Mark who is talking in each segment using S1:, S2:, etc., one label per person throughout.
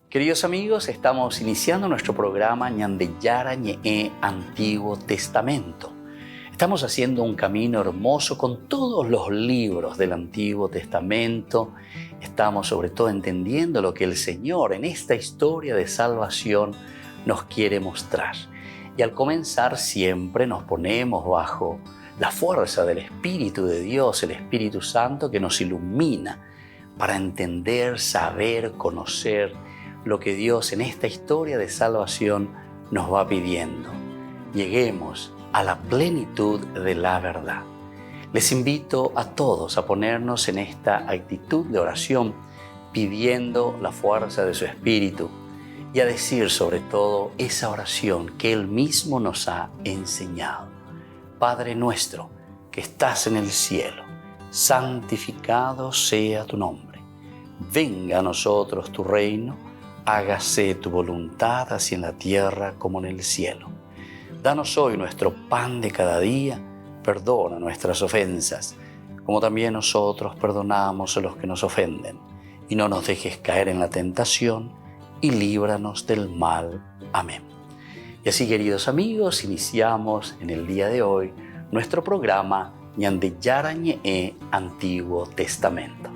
S1: Queridos amigos, estamos iniciando nuestro programa Ñandeyara Ñe'e Antiguo Testamento. Estamos haciendo un camino hermoso con todos los libros del Antiguo Testamento. Estamos sobre todo entendiendo lo que el Señor en esta historia de salvación nos quiere mostrar. Y al comenzar siempre nos ponemos bajo la fuerza del Espíritu de Dios, el Espíritu Santo que nos ilumina para entender, saber, conocer lo que Dios en esta historia de salvación nos va pidiendo. Lleguemos a la plenitud de la verdad. Les invito a todos a ponernos en esta actitud de oración, pidiendo la fuerza de su Espíritu y a decir sobre todo esa oración que Él mismo nos ha enseñado. Padre nuestro que estás en el cielo, santificado sea tu nombre. Venga a nosotros tu reino, hágase tu voluntad así en la tierra como en el cielo. Danos hoy nuestro pan de cada día, perdona nuestras ofensas, como también nosotros perdonamos a los que nos ofenden. Y no nos dejes caer en la tentación, y líbranos del mal. Amén. Y así, queridos amigos, iniciamos en el día de hoy nuestro programa Ñandeyara Ñe'e Antiguo Testamento.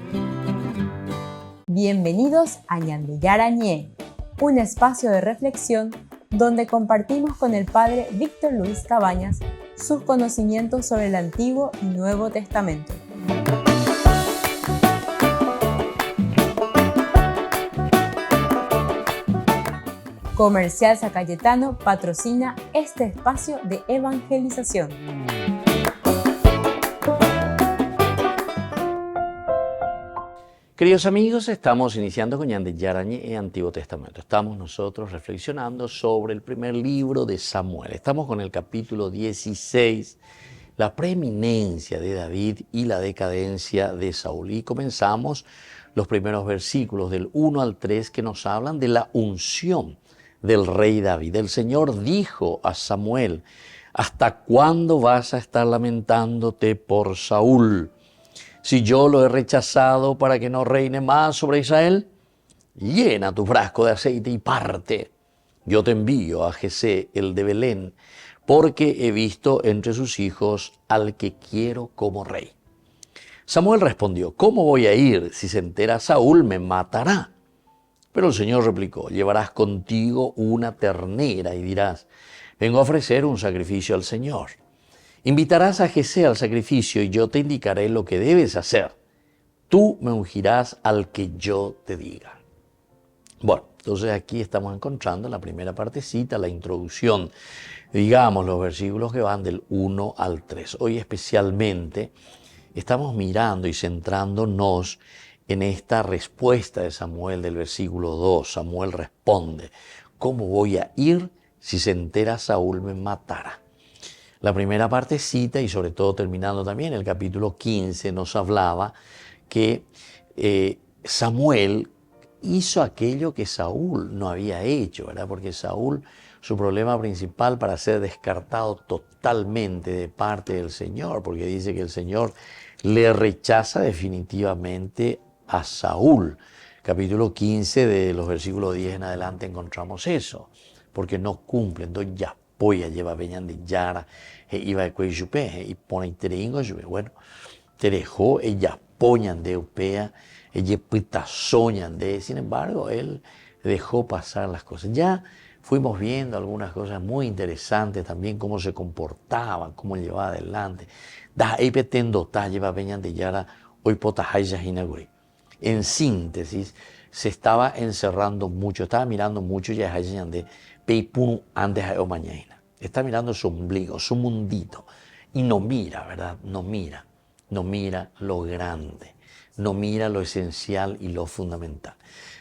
S2: Bienvenidos a Ñandeyara Ñe'e, un espacio de reflexión donde compartimos con el Padre Víctor Luis Cabañas sus conocimientos sobre el Antiguo y Nuevo Testamento. Comercial San Cayetano patrocina este espacio de evangelización.
S1: Queridos amigos, estamos iniciando con Ñandeyara Ñe'e Antiguo Testamento. Estamos nosotros reflexionando sobre el primer libro de Samuel. Estamos con el capítulo 16, la preeminencia de David y la decadencia de Saúl. Y comenzamos los primeros versículos del 1 al 3 que nos hablan de la unción del rey David. El Señor dijo a Samuel: ¿hasta cuándo vas a estar lamentándote por Saúl? Si yo lo he rechazado para que no reine más sobre Israel, llena tu frasco de aceite y parte. Yo te envío a Jesé, el de Belén, porque he visto entre sus hijos al que quiero como rey. Samuel respondió: ¿cómo voy a ir? Si se entera Saúl, me matará. Pero el Señor replicó: llevarás contigo una ternera y dirás: vengo a ofrecer un sacrificio al Señor. Invitarás a Jesé al sacrificio y yo te indicaré lo que debes hacer. Tú me ungirás al que yo te diga. Bueno, entonces aquí estamos encontrando la primera partecita, la introducción, digamos los versículos que van del 1 al 3. Hoy especialmente estamos mirando y centrándonos en esta respuesta de Samuel del versículo 2. Samuel responde: ¿cómo voy a ir? Si se entera Saúl, me matará. La primera partecita, y sobre todo terminando también el capítulo 15, nos hablaba que Samuel hizo aquello que Saúl no había hecho, ¿verdad? Porque Saúl, su problema principal para ser descartado totalmente de parte del Señor, porque dice que el Señor le rechaza definitivamente a Saúl. Capítulo 15 de los versículos 10 en adelante encontramos eso, porque no cumple. Entonces ya poya lleva Ñandeyara iba de cuello y pone tereingo. Bueno, te dejó ella poñan de upea, ella pita soñan de. Sin embargo, él dejó pasar las cosas. Ya fuimos viendo algunas cosas muy interesantes también, cómo se comportaban, cómo llevaba adelante. Da epetendo ta lleva Ñandeyara hoy pota hayas inaguri. En síntesis, se estaba encerrando mucho, estaba mirando mucho ya de peipunu antes de mañana. Está mirando su ombligo, su mundito, y no mira, ¿verdad? No mira lo grande, no mira lo esencial y lo fundamental.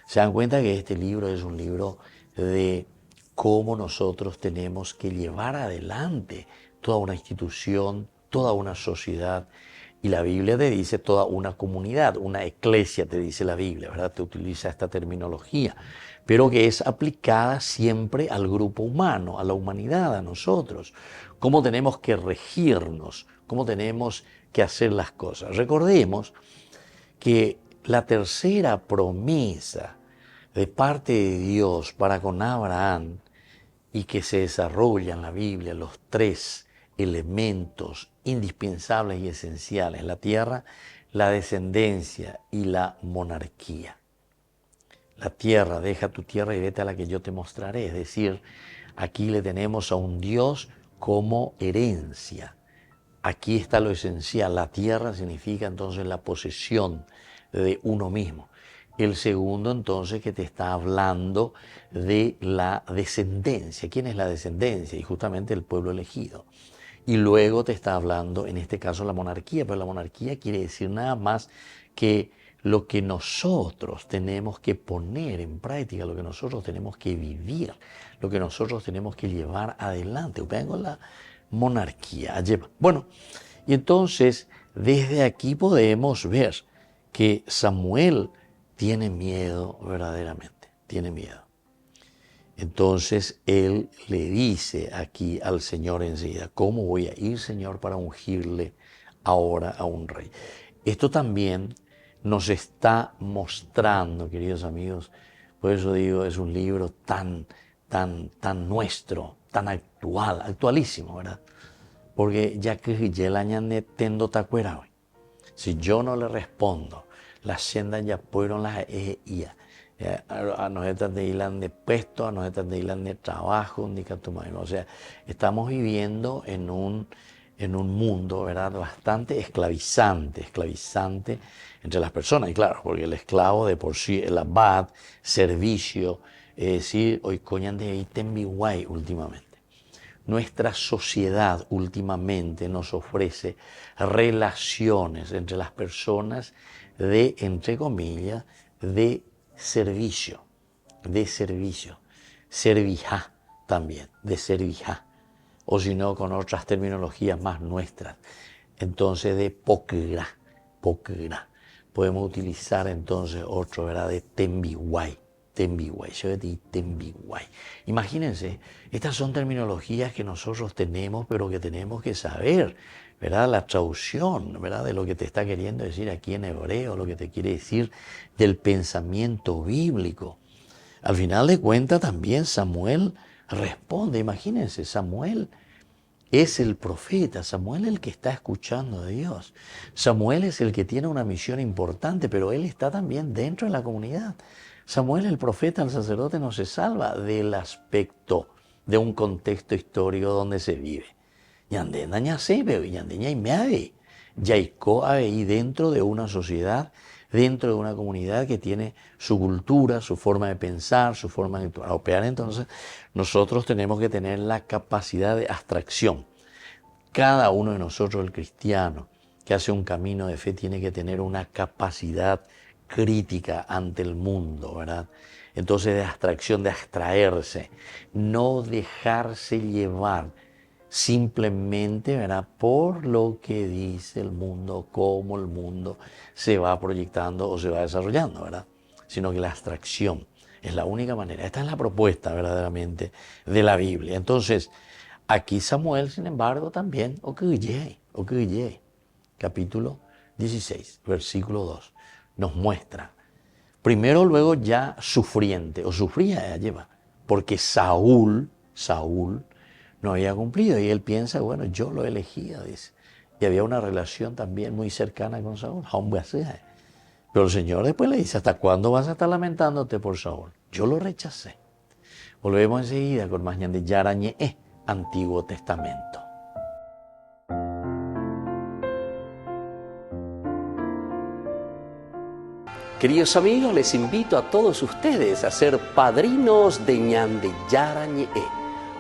S1: Se dan cuenta que este libro es un libro de cómo nosotros tenemos que llevar adelante toda una institución, toda una sociedad. Y la Biblia te dice toda una comunidad, una eclesia, te dice la Biblia, ¿verdad? Te utiliza esta terminología, pero que es aplicada siempre al grupo humano, a la humanidad, a nosotros. Cómo tenemos que regirnos, cómo tenemos que hacer las cosas. Recordemos que la tercera promesa de parte de Dios para con Abraham y que se desarrolla en la Biblia los tres elementos indispensables y esenciales: la tierra, la descendencia y la monarquía. La tierra, deja tu tierra y vete a la que yo te mostraré. Es decir, aquí le tenemos a un Dios como herencia. Aquí está lo esencial. La tierra significa entonces la posesión de uno mismo. El segundo entonces que te está hablando de la descendencia. ¿Quién es la descendencia? Y justamente el pueblo elegido. Y luego te está hablando, en este caso, la monarquía. Pero la monarquía quiere decir nada más que lo que nosotros tenemos que poner en práctica, lo que nosotros tenemos que vivir, lo que nosotros tenemos que llevar adelante. Vengo la monarquía. Bueno, y entonces desde aquí podemos ver que Samuel tiene miedo verdaderamente, tiene miedo. Entonces él le dice aquí al Señor enseguida: ¿cómo voy a ir, Señor, para ungirle ahora a un rey? Esto también nos está mostrando, queridos amigos, por eso digo, es un libro tan nuestro, tan actual, actualísimo, ¿verdad? Porque ya que ya la añade tendo tacuera hoy. Si yo no le respondo, las sendas ya fueron las ia. A nosotros de Ilan de puesto, a nosotros de Ilan de trabajo, o sea, estamos viviendo en un mundo, ¿verdad?, bastante esclavizante entre las personas. Y claro, porque el esclavo de por sí, el abad, servicio, es decir, hoy coñan de Itembiwai últimamente. Nuestra sociedad últimamente nos ofrece relaciones entre las personas de, entre comillas, de servicio, servija también, de servija, o si no, con otras terminologías más nuestras, entonces de poquera. Podemos utilizar entonces otro, ¿verdad?, de tembiwai. Imagínense, estas son terminologías que nosotros tenemos, pero que tenemos que saber, ¿verdad?, la traducción, ¿verdad?, de lo que te está queriendo decir aquí en hebreo, lo que te quiere decir del pensamiento bíblico. Al final de cuentas también Samuel responde. Imagínense, Samuel es el profeta, Samuel es el que está escuchando a Dios. Samuel es el que tiene una misión importante, pero él está también dentro de la comunidad. Samuel, el profeta, el sacerdote, no se salva del aspecto de un contexto histórico donde se vive. Y dentro de una sociedad, dentro de una comunidad que tiene su cultura, su forma de pensar, su forma de operar. Entonces, nosotros tenemos que tener la capacidad de abstracción. Cada uno de nosotros, el cristiano, que hace un camino de fe, tiene que tener una capacidad crítica ante el mundo, ¿verdad? Entonces, de abstracción, de abstraerse, no dejarse llevar simplemente, ¿verdad?, por lo que dice el mundo, cómo el mundo se va proyectando o se va desarrollando, ¿verdad? Sino que la abstracción es la única manera. Esta es la propuesta verdaderamente de la Biblia. Entonces, aquí Samuel, sin embargo, también, capítulo 16, versículo 2, nos muestra, primero luego ya sufriente, o sufría lleva, porque Saúl no había cumplido, y él piensa, bueno, yo lo elegía, dice, y había una relación también muy cercana con Saúl, pero el Señor después le dice: ¿hasta cuándo vas a estar lamentándote por Saúl? Yo lo rechacé. Volvemos enseguida con más de Yarañe, Antiguo Testamento. Queridos amigos, les invito a todos ustedes a ser padrinos de Ñande Yarañe.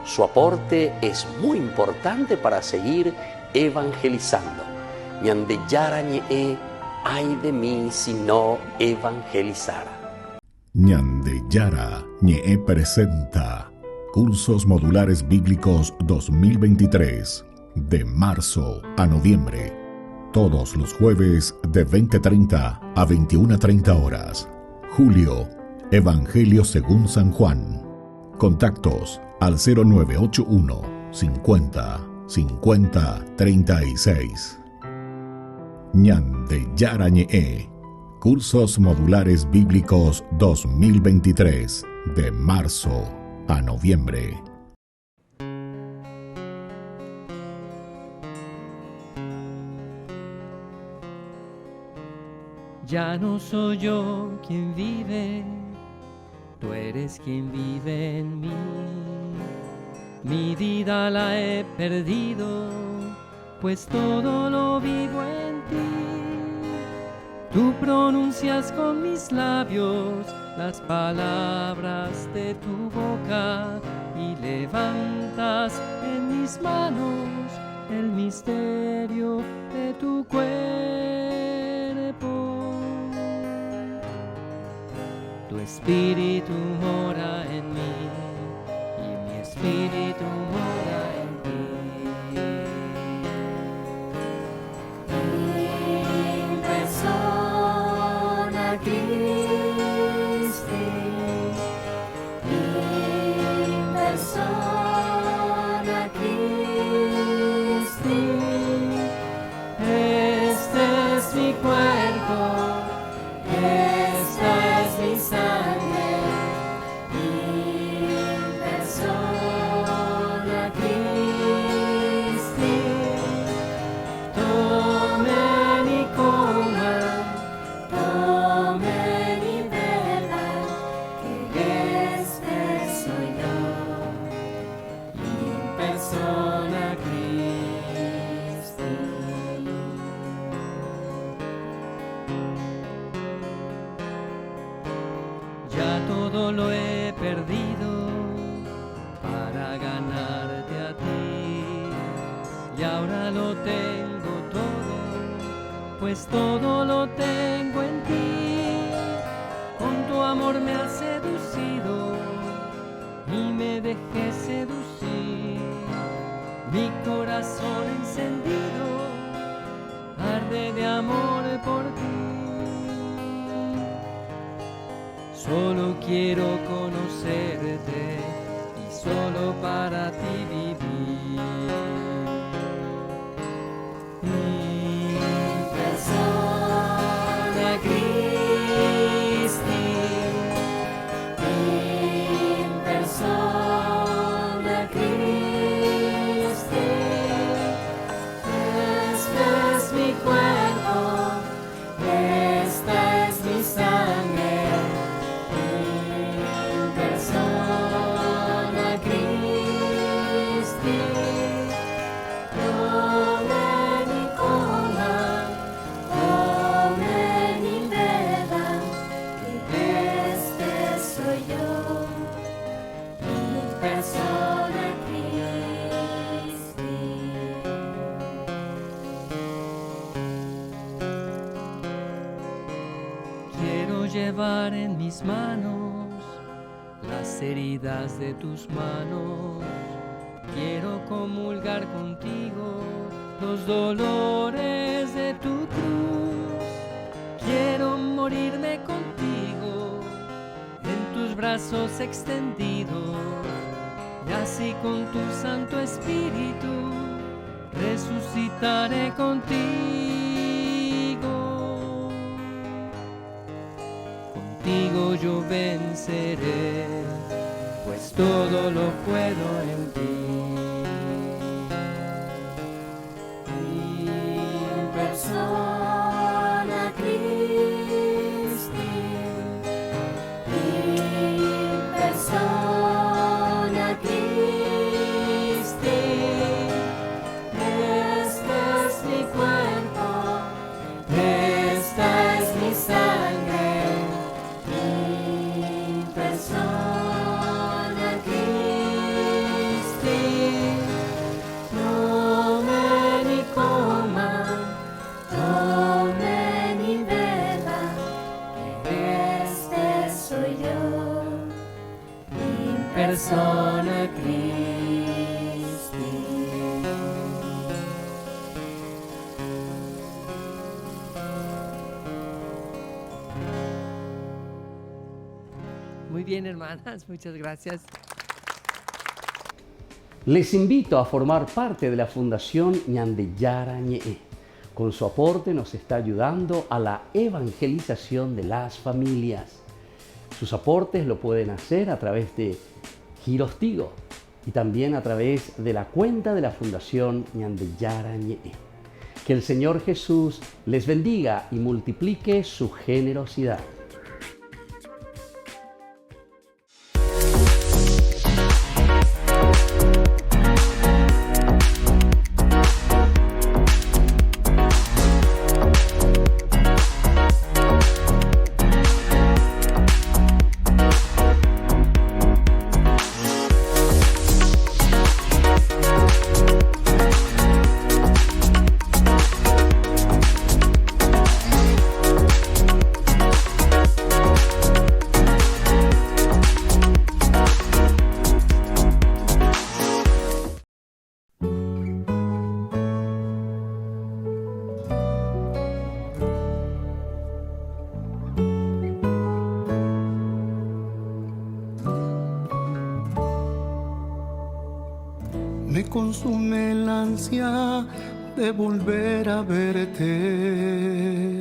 S1: Su aporte es muy importante para seguir evangelizando. Ñande Yarañe, ay de mí si no evangelizara.
S3: Ñande Yarañe presenta Cursos Modulares Bíblicos 2023, de marzo a noviembre. Todos los jueves de 20:30 a 21:30 horas. Julio, Evangelio según San Juan. Contactos al 0981 50 50 36. Ñande Yarañe, Cursos Modulares Bíblicos 2023, de marzo a noviembre.
S4: Ya no soy yo quien vive, tú eres quien vive en mí. Mi vida la he perdido, pues todo lo vivo en ti. Tú pronuncias con mis labios las palabras de tu boca y levantas en mis manos el misterio de tu cuerpo. Tu espíritu mora en mí y mi espíritu mora en ti.
S5: In persona Christi, in persona Christi,
S4: Este es mi cuerpo,
S5: esta es mi sangre, in persona Christi.
S4: tomen y coman,
S5: Tomen y beban, que este soy yo, in persona Christi.
S4: ya todo lo he perdido para ganarte a ti. Y ahora lo tengo todo, pues todo lo tengo en ti. Con tu amor me has seducido y me dejé seducir. Mi corazón encendido arde de amor por ti. Solo quiero conocerte y solo para ti vivir.
S5: In persona Christi, in persona Christi, este es mi cuerpo, esta es mi sangre, in persona Christi. Tomen y coman, tomen y beban, que este soy yo, in persona Christi.
S4: Quiero llevar en mis manos las heridas de tus manos. Quiero comulgar contigo los dolores de tu cruz. Quiero morirme contigo en tus brazos extendidos. Y así con tu Santo Espíritu resucitaré contigo. Contigo yo venceré, pues todo lo puedo en ti.
S5: In persona Christi, in persona Christi, este es mi cuerpo, esta es mi sangre, in persona Christi. Tomen y coman, tomen y beban, que este soy yo, in persona Christi.
S4: Muy bien, hermanas, muchas gracias.
S6: Les invito a formar parte de la Fundación Ñande Yara Ñe'e. Con su aporte nos está ayudando a la evangelización de las familias. Sus aportes lo pueden hacer a través de Giros Tigo y también a través de la cuenta de la Fundación Ñandeyara Ñe'e. Que el Señor Jesús les bendiga y multiplique su generosidad.
S7: Me consume la ansia de volver a verte.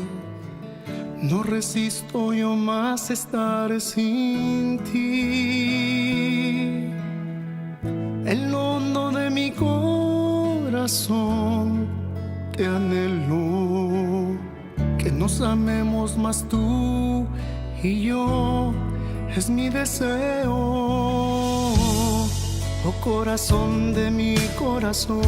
S7: No resisto yo más estar sin ti. En lo hondo de mi corazón te anhelo, que nos amemos más tú y yo, es mi deseo. Oh corazón de mi corazón,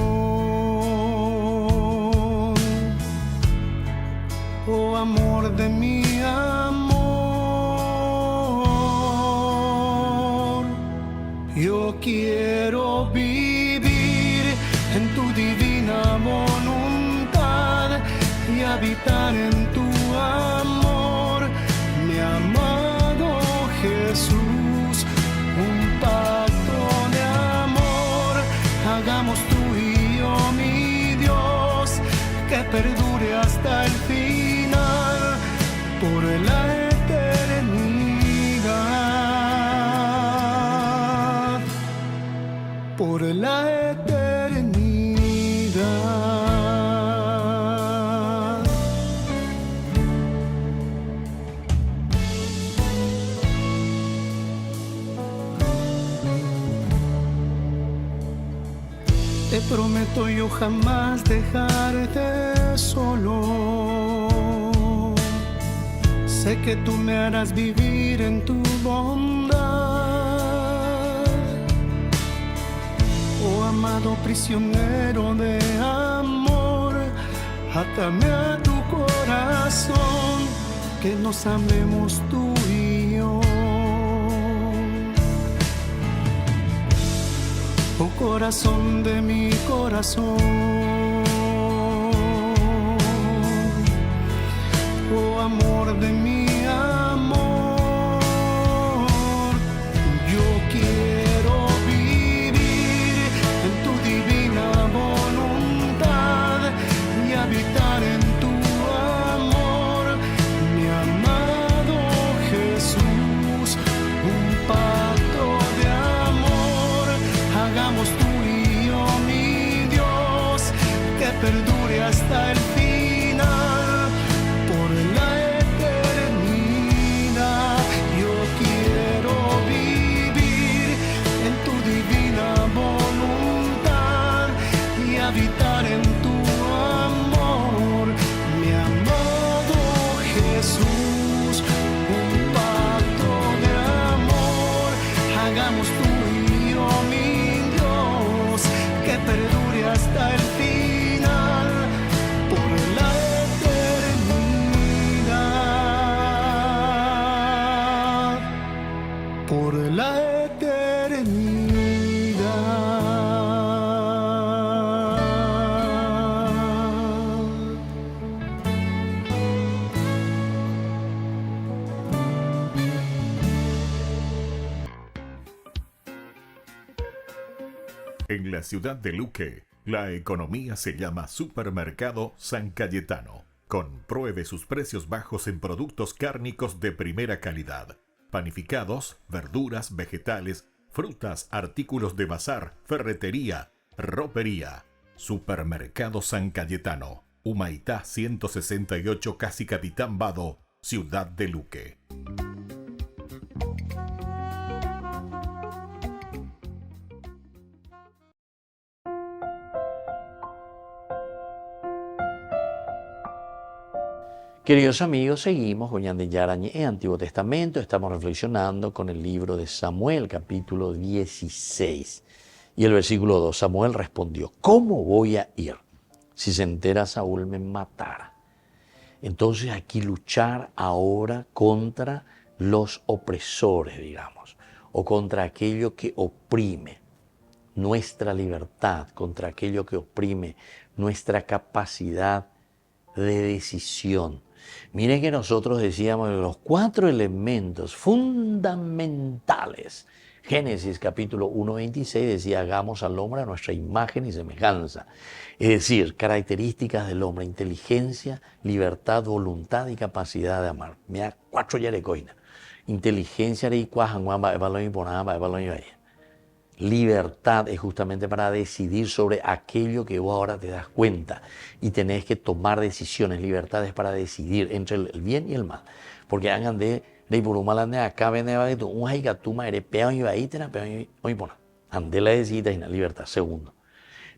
S7: oh amor de mi amor, yo quiero vivir en tu divina voluntad y habitar en tu amor, mi amado Jesús, un pacto de amor hagamos tú y yo, mi Dios, que perdure hasta el final, por la eternidad, por la eternidad. Te prometo yo jamás dejarte solo. Sé que tú me harás vivir en tu bondad. Oh amado prisionero de amor, átame a tu corazón, que nos amemos tú y yo. Oh corazón de mi corazón, oh amor de mi amor, yo quiero vivir en tu divina voluntad y habitar en tu amor, mi amado Jesús, un pacto de amor hagamos tú y yo, mi Dios, que perdure hasta el final, por la eternidad. Yo quiero vivir en tu divina voluntad y habitar en tu amor, mi amado Jesús, un pacto de amor hagamos tú y yo, mi Dios, que perdure hasta el final, por la eternidad, por la eternidad.
S3: En la ciudad de Luque, la economía se llama Supermercado San Cayetano. Compruebe sus precios bajos en productos cárnicos de primera calidad. Panificados, verduras, vegetales, frutas, artículos de bazar, ferretería, ropería. Supermercado San Cayetano. Humaitá 168, Casi Capitán Vado, Ciudad de Luque.
S1: Queridos amigos, seguimos con Ñande Yarañe en Antiguo Testamento. Estamos reflexionando con el libro de Samuel, capítulo 16. Y el versículo 2, Samuel respondió, ¿cómo voy a ir? Si se entera Saúl me matará. Entonces aquí luchar ahora contra los opresores, digamos, o contra aquello que oprime nuestra libertad, contra aquello que oprime nuestra capacidad de decisión. Miren que nosotros decíamos los 4 elementos fundamentales. Génesis capítulo 1:26 decía, hagamos al hombre a nuestra imagen y semejanza. Es decir, características del hombre, inteligencia, libertad, voluntad y capacidad de amar. Mira, 4 yarecoinas. Inteligencia de libertad es justamente para decidir sobre aquello que vos ahora te das cuenta y tenés que tomar decisiones. Libertad es para decidir entre el bien y el mal. Porque hagan de acá ande un haikatuma ere peón y vaítena peón y pona. Ande la decida y la libertad. Segundo.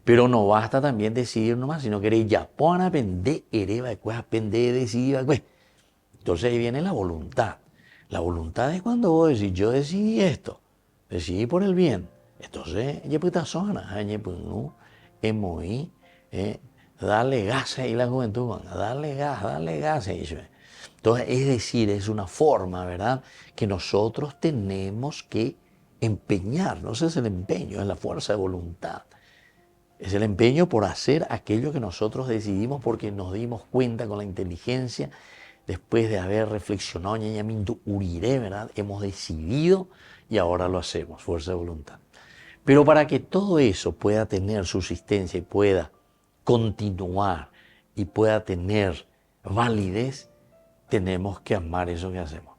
S1: Pero no basta también decidir nomás, sino que ya pona pende ereba después pende decidir. Entonces ahí viene la voluntad. La voluntad es cuando vos decís, yo decidí esto, decidí por el bien. Entonces, dale gas ahí la juventud, dale gas. Entonces, es decir, es una forma, ¿verdad?, que nosotros tenemos que empeñarnos. Es el empeño, es la fuerza de voluntad. Es el empeño por hacer aquello que nosotros decidimos porque nos dimos cuenta con la inteligencia, después de haber reflexionado, ¿verdad? Hemos decidido y ahora lo hacemos, fuerza de voluntad. Pero para que todo eso pueda tener subsistencia y pueda continuar y pueda tener validez, tenemos que amar eso que hacemos.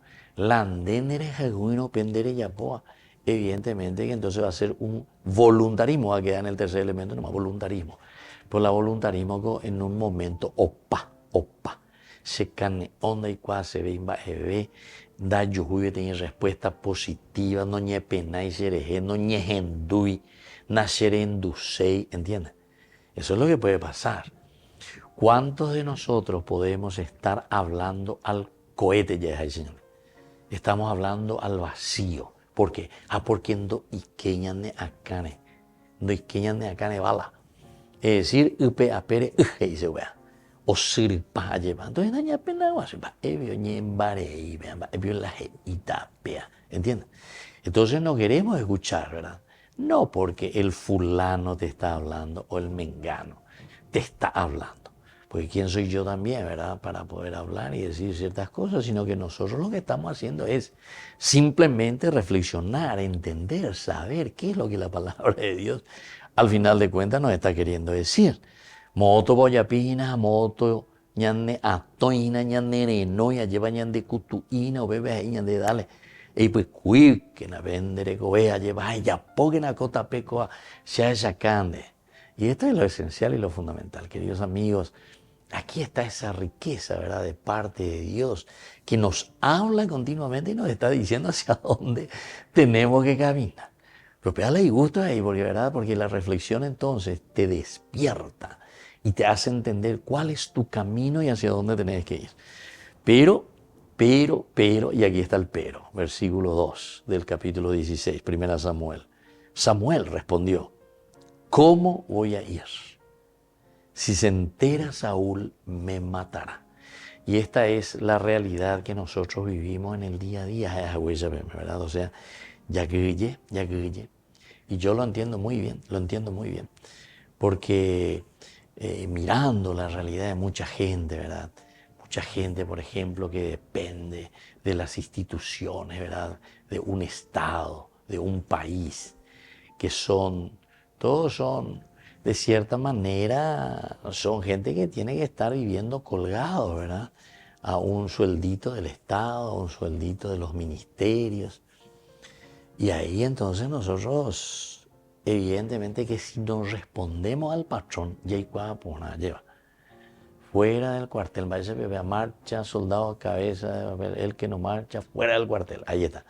S1: Evidentemente que entonces va a ser un voluntarismo, va a quedar en el tercer elemento, nomás voluntarismo. Pues la voluntarismo en un momento, opa. Se cane onda y cuá se ve, da yujuy tiene respuesta positiva, no ñe pena y sereje, no ñe gendui, nacer endusei, ¿entiendes? Eso es lo que puede pasar. ¿Cuántos de nosotros podemos estar hablando al cohete, ya es el Señor? Estamos hablando al vacío. ¿Por qué? Porque no iqueñane acane bala. Es decir, upe apere uje y se vea. O sirpa lleva. Entonces, daña pena guasipa. Evio ñembarei, evio la itapea. ¿Entiendes? Entonces no queremos escuchar, ¿verdad? No porque el fulano te está hablando o el mengano te está hablando. Porque quién soy yo también, ¿verdad?, para poder hablar y decir ciertas cosas, sino que nosotros lo que estamos haciendo es simplemente reflexionar, entender, saber qué es lo que la palabra de Dios al final de cuentas nos está queriendo decir. Moto boyapina, moto ñane atoina, ñane renoya, lleva ñande cutuina o bebe ñande dale. Y pues que na vendere covea, lleva ya poquen a cota pecoa, se esa cande. Y esto es lo esencial y lo fundamental, queridos amigos. Aquí está esa riqueza, ¿verdad?, de parte de Dios, que nos habla continuamente y nos está diciendo hacia dónde tenemos que caminar. Pero pégale y gusto ahí, ¿verdad? Porque la reflexión entonces te despierta y te hace entender cuál es tu camino y hacia dónde tenés que ir. Pero, y aquí está el pero, versículo 2 del capítulo 16, 1 Samuel. Samuel respondió, ¿cómo voy a ir? Si se entera Saúl, me matará. Y esta es la realidad que nosotros vivimos en el día a día, ¿verdad? O sea, ya que y yo lo entiendo muy bien, porque mirando la realidad de mucha gente, ¿verdad? Mucha gente, por ejemplo, que depende de las instituciones, ¿verdad?, de un Estado, de un país, que todos son, de cierta manera, son gente que tiene que estar viviendo colgado, ¿verdad?, a un sueldito del Estado, a un sueldito de los ministerios. Y ahí entonces nosotros, evidentemente que si nos respondemos al patrón, ya hay cuá lleva. fuera del cuartel. Vaya, marcha, soldado, cabeza de papel. El que no marcha, fuera del cuartel. Ahí está.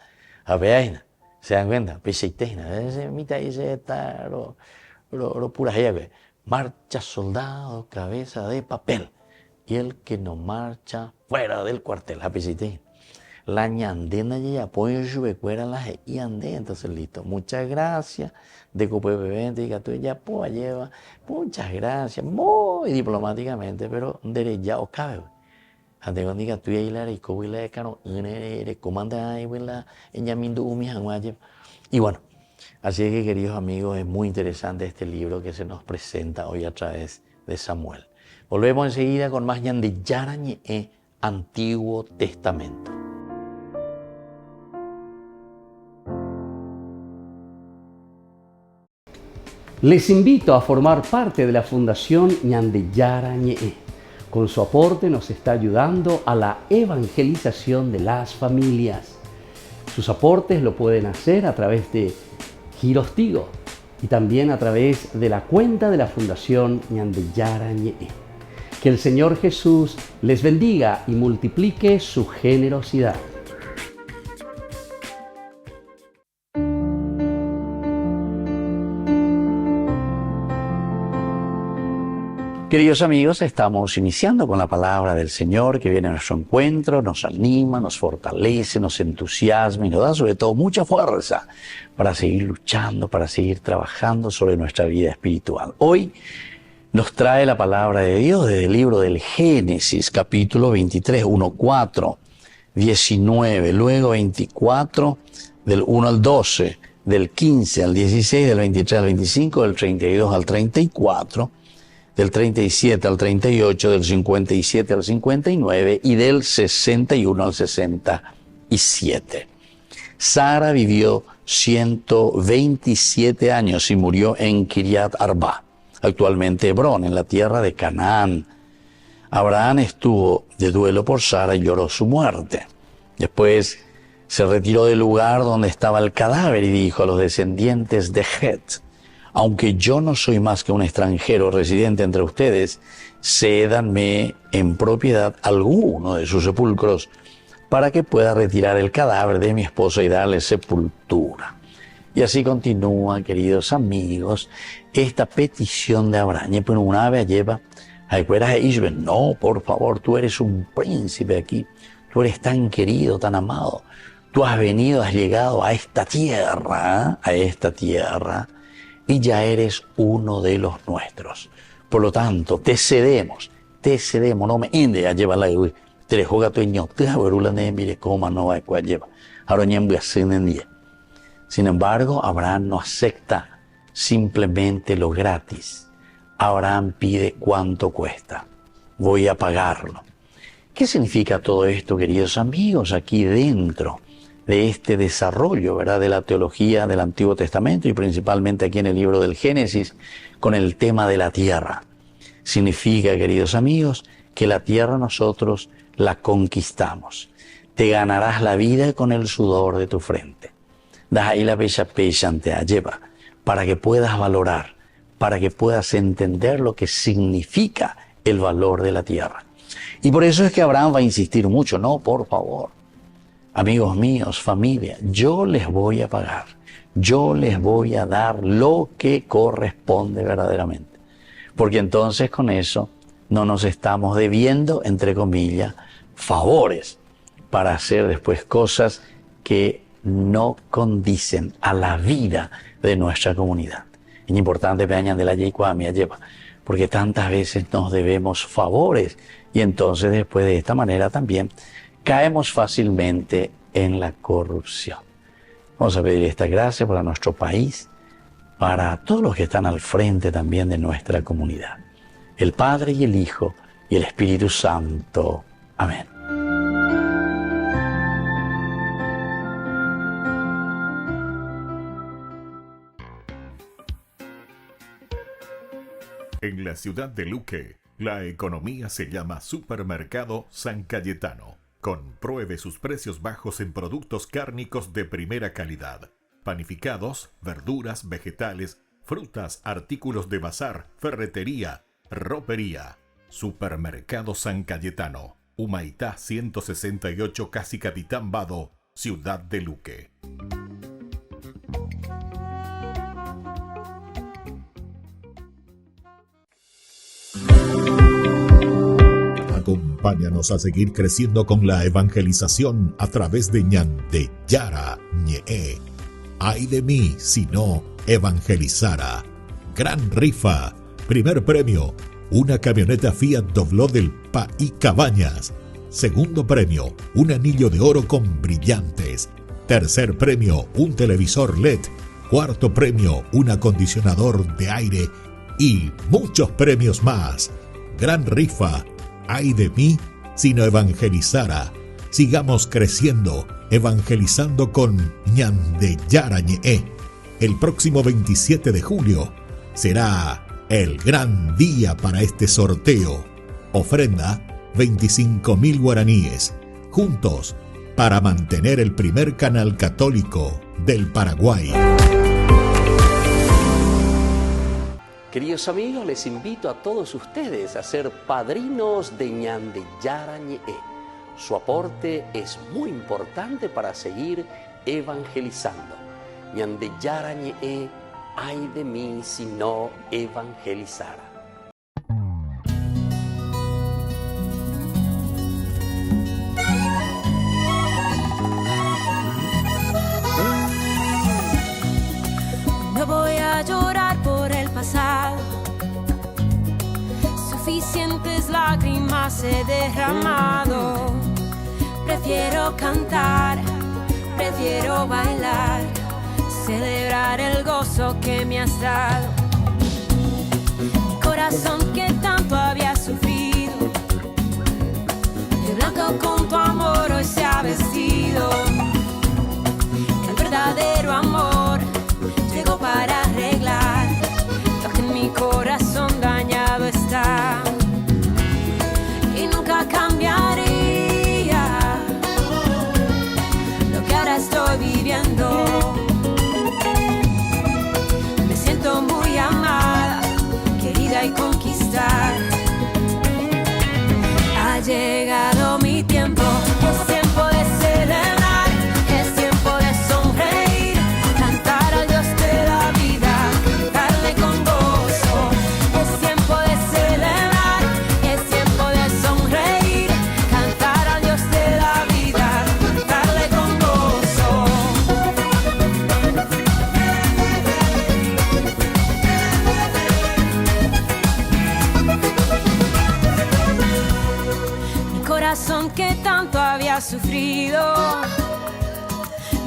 S1: A ver, ¿se dan cuenta? Peseiteina. Mita dice esta, lo pura jefe. Marcha, soldado, cabeza de papel. Y el que no marcha, fuera del cuartel. A peseiteina. La ñandena y apoyo yubecuera la y andé, entonces listo. Muchas gracias. De copebevente y que ya pues lleva. Muchas gracias. Muy diplomáticamente, pero derecha o cabe. Ante cuando diga tú y la rico y la caro, comanda y la enyamindu umi hanguaye. Y bueno, así es que queridos amigos, es muy interesante este libro que se nos presenta hoy a través de Samuel. Volvemos enseguida con más ñande yarañe Antiguo Testamento.
S6: Les invito a formar parte de la Fundación Ñandeyara Ñe'e. Con su aporte nos está ayudando a la evangelización de las familias. Sus aportes lo pueden hacer a través de Giros Tigo y también a través de la cuenta de la Fundación Ñandeyara Ñe'e. Que el Señor Jesús les bendiga y multiplique su generosidad.
S1: Queridos amigos, estamos iniciando con la palabra del Señor que viene a nuestro encuentro, nos anima, nos fortalece, nos entusiasma y nos da sobre todo mucha fuerza para seguir luchando, para seguir trabajando sobre nuestra vida espiritual. Hoy nos trae la palabra de Dios desde el libro del Génesis, capítulo 23, 1, 4, 19, luego 24, del 1 al 12, del 15 al 16, del 23 al 25, del 32 al 34, del 37 al 38, del 57 al 59 y del 61 al 67. Sara vivió 127 años y murió en Kiriat Arba, actualmente Hebrón, en la tierra de Canaán. Abraham estuvo de duelo por Sara y lloró su muerte. Después se retiró del lugar donde estaba el cadáver y dijo a los descendientes de Het: aunque yo no soy más que un extranjero residente entre ustedes, cédanme en propiedad alguno de sus sepulcros para que pueda retirar el cadáver de mi esposa y darle sepultura. Y así continúa, queridos amigos, esta petición de Abraham. Pero una vez lleva a Isben, no, por favor, tú eres un príncipe aquí, tú eres tan querido, tan amado, tú has venido, has llegado a esta tierra, y ya eres uno de los nuestros. Por lo tanto, te cedemos, no me inde a llevar la de te juega tu ño, te averula ne mire cómo no va a llevar. Ahora ñembe en día. Sin embargo, Abraham no acepta simplemente lo gratis. Abraham pide cuánto cuesta. Voy a pagarlo. ¿Qué significa todo esto, queridos amigos, aquí dentro de este desarrollo, ¿verdad?, de la teología del Antiguo Testamento y principalmente aquí en el libro del Génesis con el tema de la tierra? Significa, queridos amigos, que la tierra nosotros la conquistamos. Te ganarás la vida con el sudor de tu frente. Das ahí la bella te lleva para que puedas valorar, para que puedas entender lo que significa el valor de la tierra. Y por eso es que Abraham va a insistir mucho, no, por favor. Amigos míos, familia, yo les voy a pagar, yo les voy a dar lo que corresponde verdaderamente. Porque entonces con eso no nos estamos debiendo, entre comillas, favores para hacer después cosas que no condicen a la vida de nuestra comunidad. Es importante que de la Yeikuamia lleva, porque tantas veces nos debemos favores y entonces después de esta manera también caemos fácilmente en la corrupción. Vamos a pedir esta gracia para nuestro país, para todos los que están al frente también de nuestra comunidad. El Padre y el Hijo y el Espíritu Santo. Amén.
S3: En la ciudad de Luque, la economía se llama Supermercado San Cayetano. Compruebe sus precios bajos en productos cárnicos de primera calidad. Panificados, verduras, vegetales, frutas, artículos de bazar, ferretería, ropería. Supermercado San Cayetano, Humaitá 168, Casi Capitán Vado, Ciudad de Luque. Acompáñanos a seguir creciendo con la evangelización a través de Ñande Yara Ñe. Ay de mí si no evangelizara. Gran rifa. Primer premio, una camioneta Fiat Dobló del País Cabañas. Segundo premio, un anillo de oro con brillantes. Tercer premio, un televisor LED. Cuarto premio, un acondicionador de aire. Y muchos premios más. Gran rifa. Ay de mí si no evangelizara. Sigamos creciendo, evangelizando con Ñande Yara Ñe. El próximo 27 de julio será el gran día para este sorteo. Ofrenda 25.000 guaraníes. Juntos para mantener el primer canal católico del Paraguay.
S1: Queridos amigos, les invito a todos ustedes a ser padrinos de Ñande Yara Ñe. Su aporte es muy importante para seguir evangelizando. Ñande Yara Ñe, ay de mí si no evangelizara.
S5: No voy a llorar por el pasado, suficientes lágrimas he derramado. Prefiero cantar, prefiero bailar, celebrar el gozo que me has dado. Mi corazón que tanto había sufrido, de blanco con tu amor hoy se ha vestido. El verdadero amor llegó para arreglar lo que en mi corazón dañado está. Y nunca cambiaría lo que ahora estoy viviendo. Me siento muy amada, querida y conquistada. Ha llegado mi tiempo, es tiempo de celebrar, es tiempo de sonreír, cantar al Dios de la vida, darle con gozo. Es tiempo de celebrar, es tiempo de sonreír, cantar al Dios de la vida, darle con gozo. Mi corazón que tanto había sufrido,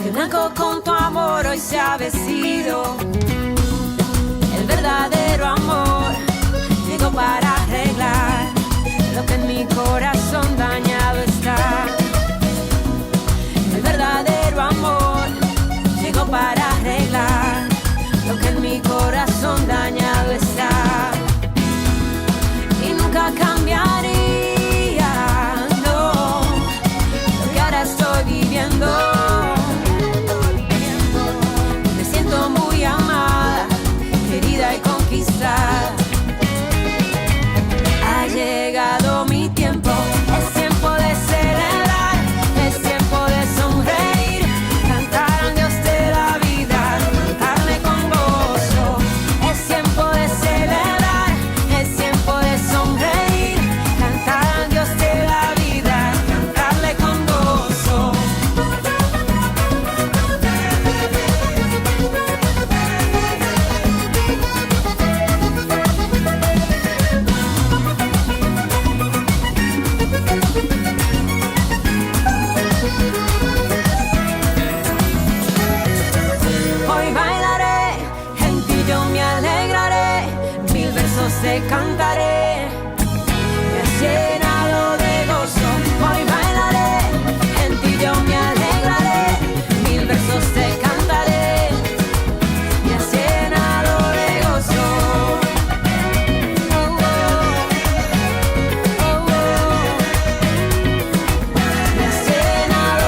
S5: de blanco con tu amor hoy se ha vestido. El verdadero amor llegó para arreglar lo que en mi corazón dañado está. El verdadero amor llegó para arreglar lo que en mi corazón dañado está. Y nunca cambiaría, no, lo que ahora estoy viviendo. Me siento muy amada, querida y conquistada. Ha llegado mi tiempo, es tiempo de celebrar, es tiempo de sonreír, cantar al Dios de la vida, cantarle con gozo. Es tiempo de celebrar, es tiempo de sonreír, cantar al Dios de la vida, cantarle con gozo. Hoy bailaré, en ti yo me alegraré, 1000 versos te cantaré, me has llenado de gozo. Hoy bailaré, en ti yo me alegraré, 1000 versos te cantaré, me has llenado de gozo. Oh, oh, oh, oh. Me has llenado.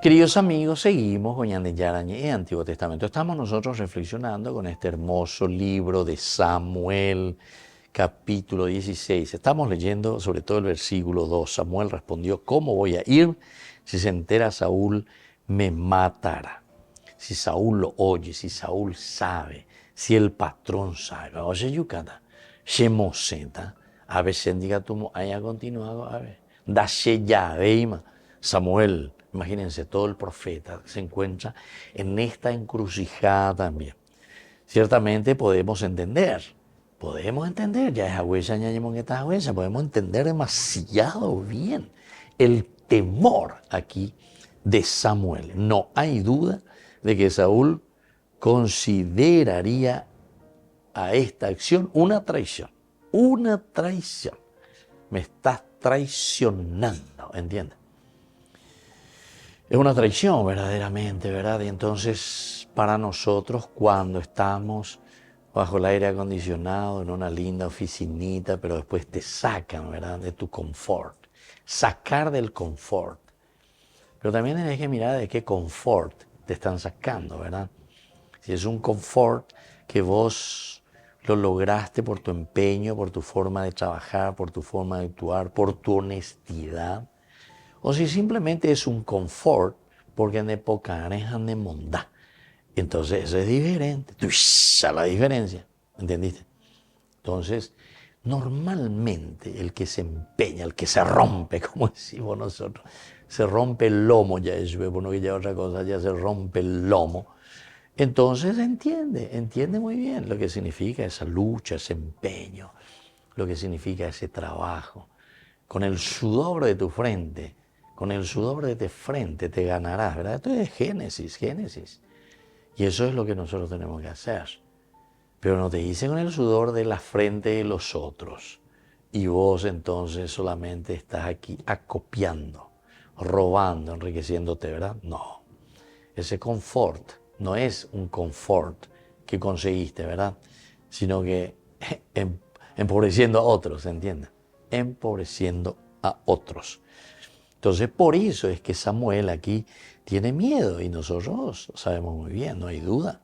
S1: Queridos amigos, seguimos con Ñande Yarañé, Antiguo Testamento. Estamos nosotros reflexionando con este hermoso libro de Samuel, capítulo 16. Estamos leyendo sobre todo el versículo 2. Samuel respondió, ¿cómo voy a ir? Si se entera Saúl, me matará. Si Saúl lo oye, si Saúl sabe, si el patrón sabe. Oye, Yucata, Shemoseta, a ver, Sendiga Tumo, haya continuado, a ver. Dashe ya, veima. Samuel, imagínense, todo el profeta se encuentra en esta encrucijada también. Ciertamente podemos entender, ya es agüesa, podemos entender demasiado bien el temor aquí de Samuel. No hay duda de que Saúl consideraría a esta acción una traición. Una traición. Me estás traicionando, ¿entiendes? Es una traición verdaderamente, ¿verdad? Y entonces para nosotros cuando estamos bajo el aire acondicionado en una linda oficinita, pero después te sacan, ¿verdad? De tu confort. Sacar del confort. Pero también tienes que mirar de qué confort te están sacando, ¿verdad? Si es un confort que vos lo lograste por tu empeño, por tu forma de trabajar, por tu forma de actuar, por tu honestidad, o si simplemente es un confort porque en época de mondá. Entonces eso es diferente. A la diferencia, ¿entendiste? Entonces, normalmente el que se empeña, el que se rompe, como decimos nosotros, se rompe el lomo, ya es bueno que ya otra cosa, ya se rompe el lomo. Entonces entiende muy bien lo que significa esa lucha, ese empeño, lo que significa ese trabajo. Con el sudor de tu frente, te ganarás, ¿verdad? Esto es Génesis. Y eso es lo que nosotros tenemos que hacer. Pero no te dice con el sudor de la frente de los otros. Y vos entonces solamente estás aquí acopiando, robando, enriqueciéndote, ¿verdad? No. Ese confort no es un confort que conseguiste, ¿verdad? Sino que empobreciendo a otros, ¿entiendes? Empobreciendo a otros. Entonces, por eso es que Samuel aquí tiene miedo y nosotros sabemos muy bien, no hay duda